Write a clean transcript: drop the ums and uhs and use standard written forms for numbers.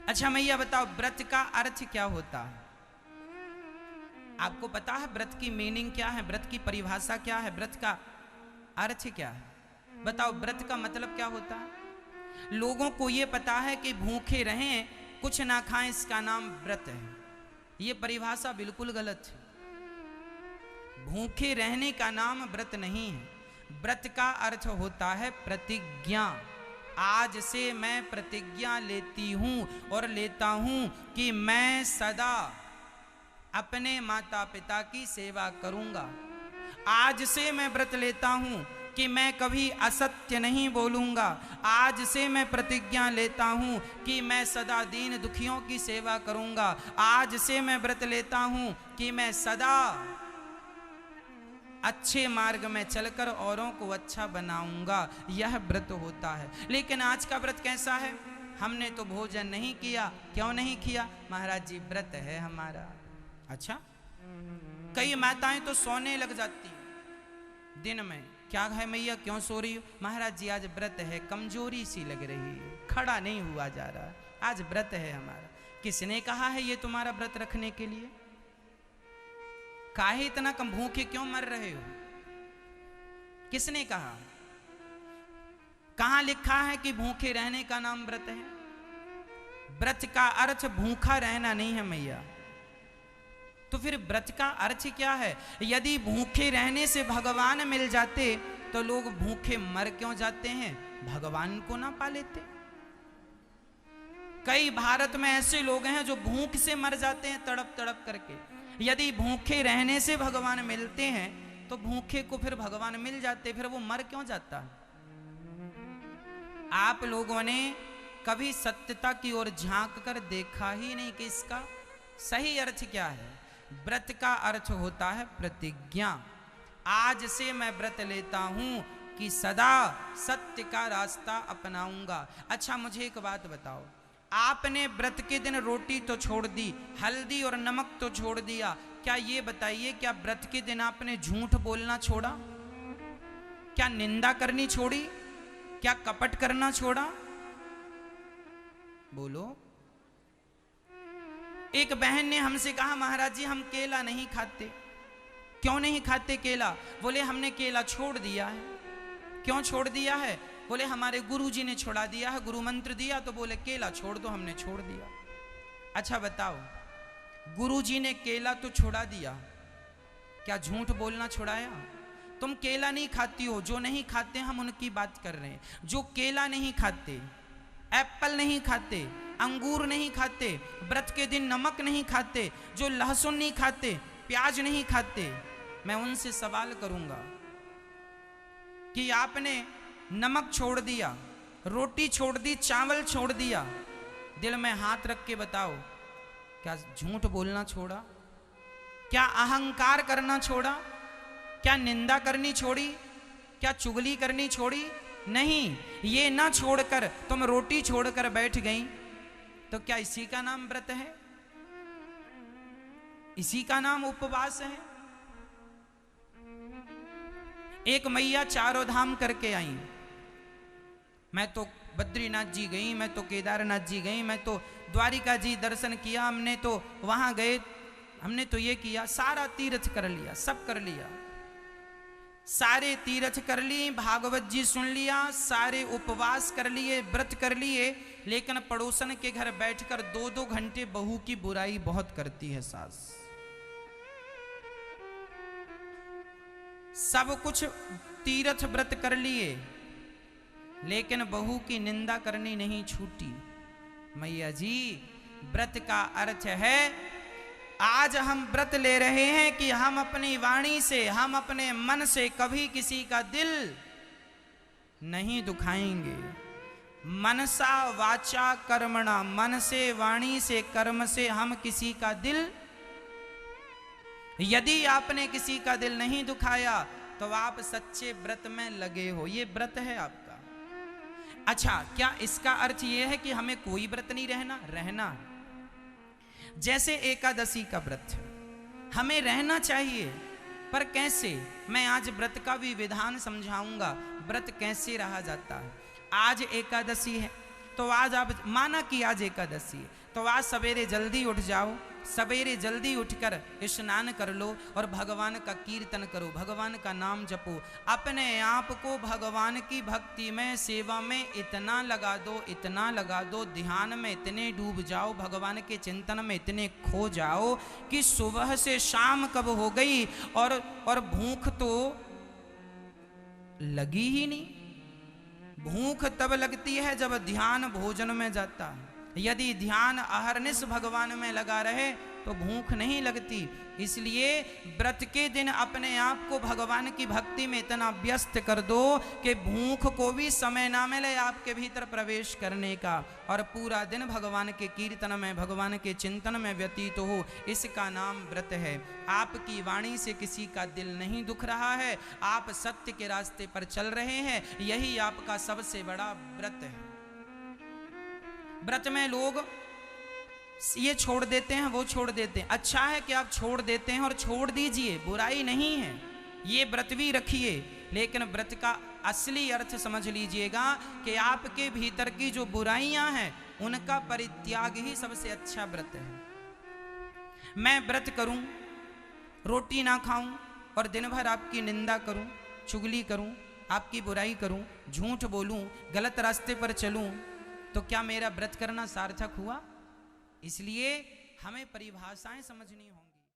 अच्छा मैया बताओ, व्रत का अर्थ क्या होता है? आपको पता है व्रत की मीनिंग क्या है? व्रत की परिभाषा क्या है? व्रत का अर्थ क्या है? बताओ, व्रत का मतलब क्या होता है? लोगों को यह पता है कि भूखे रहें, कुछ ना खाएं, इसका नाम व्रत है। यह परिभाषा बिल्कुल गलत है। भूखे रहने का नाम व्रत नहीं है। व्रत का अर्थ होता है प्रतिज्ञा। आज से मैं प्रतिज्ञा लेती हूं और लेता हूं कि मैं सदा अपने माता पिता की सेवा करूंगा। आज से मैं व्रत लेता हूं कि मैं कभी असत्य नहीं बोलूंगा। आज से मैं प्रतिज्ञा लेता हूं कि मैं सदा दीन दुखियों की सेवा करूंगा। आज से मैं व्रत लेता हूं कि मैं सदा अच्छे मार्ग में चलकर औरों को अच्छा बनाऊंगा। यह व्रत होता है। लेकिन आज का व्रत कैसा है? हमने तो भोजन नहीं किया। क्यों नहीं किया? महाराज जी व्रत है हमारा। अच्छा, कई माताएं तो सोने लग जाती दिन में। क्या है मैया, क्यों सो रही हो? महाराज जी आज व्रत है, कमजोरी सी लग रही है, खड़ा नहीं हुआ जा रहा, आज व्रत है हमारा। किसने कहा है ये तुम्हारा व्रत रखने के लिए? काहे इतना कम भूखे क्यों मर रहे हो? किसने कहा? कहां लिखा है कि भूखे रहने का नाम व्रत है? व्रत का अर्थ भूखा रहना नहीं है मैया। तो फिर व्रत का अर्थ क्या है? यदि भूखे रहने से भगवान मिल जाते तो लोग भूखे मर क्यों जाते हैं? भगवान को ना पा लेते? कई भारत में ऐसे लोग हैं जो भूख से मर जाते हैं, तड़प तड़प करके। यदि भूखे रहने से भगवान मिलते हैं तो भूखे को फिर भगवान मिल जाते, फिर वो मर क्यों जाता? आप लोगों ने कभी सत्यता की ओर झांक कर देखा ही नहीं कि इसका सही अर्थ क्या है। व्रत का अर्थ होता है प्रतिज्ञा। आज से मैं व्रत लेता हूं कि सदा सत्य का रास्ता अपनाऊंगा। अच्छा मुझे एक बात बताओ, आपने व्रत के दिन रोटी तो छोड़ दी, हल्दी और नमक तो छोड़ दिया, क्या ये बताइए क्या व्रत के दिन आपने झूठ बोलना छोड़ा? क्या निंदा करनी छोड़ी? क्या कपट करना छोड़ा? बोलो। एक बहन ने हमसे कहा, महाराज जी हम केला नहीं खाते। क्यों नहीं खाते केला? बोले हमने केला छोड़ दिया है। क्यों छोड़ दिया है? बोले हमारे गुरुजी ने छोड़ा दिया है, गुरु मंत्र दिया तो बोले केला छोड़ दो, हमने छोड़ दिया। अच्छा बताओ, गुरुजी ने केला तो छोड़ा दिया, क्या झूठ बोलना छुड़ाया? तुम केला नहीं खाती हो, जो नहीं खाते हम उनकी बात कर रहे हैं। जो केला नहीं खाते, एप्पल नहीं खाते, अंगूर नहीं खाते, व्रत के दिन नमक नहीं खाते, जो लहसुन नहीं खाते, प्याज नहीं खाते, मैं उनसे सवाल करूंगा कि आपने नमक छोड़ दिया, रोटी छोड़ दी, चावल छोड़ दिया, दिल में हाथ रख के बताओ क्या झूठ बोलना छोड़ा? क्या अहंकार करना छोड़ा? क्या निंदा करनी छोड़ी? क्या चुगली करनी छोड़ी? नहीं। ये ना छोड़कर तुम रोटी छोड़कर बैठ गई तो क्या इसी का नाम व्रत है? इसी का नाम उपवास है? एक मैया चारों धाम करके आई। मैं तो बद्रीनाथ जी गई, मैं तो केदारनाथ जी गई, मैं तो द्वारिका जी दर्शन किया, हमने तो वहां गए, हमने तो ये किया, सारा तीर्थ कर लिया, सब कर लिया, सारे तीर्थ कर लिए, भागवत जी सुन लिया, सारे उपवास कर लिए, व्रत कर लिए, लेकिन पड़ोसन के घर बैठकर 2-2 घंटे बहू की बुराई बहुत करती है सास। सब कुछ तीर्थ व्रत कर लिए लेकिन बहू की निंदा करनी नहीं छूटी। मैया जी व्रत का अर्थ है, आज हम व्रत ले रहे हैं कि हम अपनी वाणी से, हम अपने मन से कभी किसी का दिल नहीं दुखाएंगे। मनसा वाचा कर्मणा, मन से, वाणी से, कर्म से हम किसी का दिल, यदि आपने किसी का दिल नहीं दुखाया तो आप सच्चे व्रत में लगे हो। ये व्रत है आपका। अच्छा, क्या इसका अर्थ यह है कि हमें कोई व्रत नहीं रहना? जैसे एकादशी का व्रत हमें रहना चाहिए, पर कैसे? मैं आज व्रत का भी विधान समझाऊंगा, व्रत कैसे रहा जाता है। आज एकादशी है, तो आज आप माना कि आज एकादशी है, तो आज सवेरे जल्दी उठ जाओ, सवेरे जल्दी उठकर स्नान कर लो और भगवान का कीर्तन करो, भगवान का नाम जपो, अपने आप को भगवान की भक्ति में, सेवा में इतना लगा दो, इतना लगा दो, ध्यान में इतने डूब जाओ, भगवान के चिंतन में इतने खो जाओ कि सुबह से शाम कब हो गई और भूख तो लगी ही नहीं। भूख तब लगती है जब ध्यान भोजन में जाता है। यदि ध्यान अहरनिश भगवान में लगा रहे तो भूख नहीं लगती। इसलिए व्रत के दिन अपने आप को भगवान की भक्ति में इतना व्यस्त कर दो कि भूख को भी समय ना मिले आपके भीतर प्रवेश करने का, और पूरा दिन भगवान के कीर्तन में, भगवान के चिंतन में व्यतीत हो। इसका नाम व्रत है। आपकी वाणी से किसी का दिल नहीं दुख रहा है, आप सत्य के रास्ते पर चल रहे हैं, यही आपका सबसे बड़ा व्रत है। व्रत में लोग ये छोड़ देते हैं, वो छोड़ देते हैं। अच्छा है कि आप छोड़ देते हैं और छोड़ दीजिए, बुराई नहीं है, ये व्रत भी रखिए, लेकिन व्रत का असली अर्थ समझ लीजिएगा कि आपके भीतर की जो बुराइयां हैं उनका परित्याग ही सबसे अच्छा व्रत है। मैं व्रत करूं, रोटी ना खाऊं और दिन भर आपकी निंदा करूं, चुगली करूं, आपकी बुराई करूं, झूठ बोलूं, गलत रास्ते पर चलूं, तो क्या मेरा व्रत करना सार्थक हुआ? इसलिए हमें परिभाषाएं समझनी होंगी।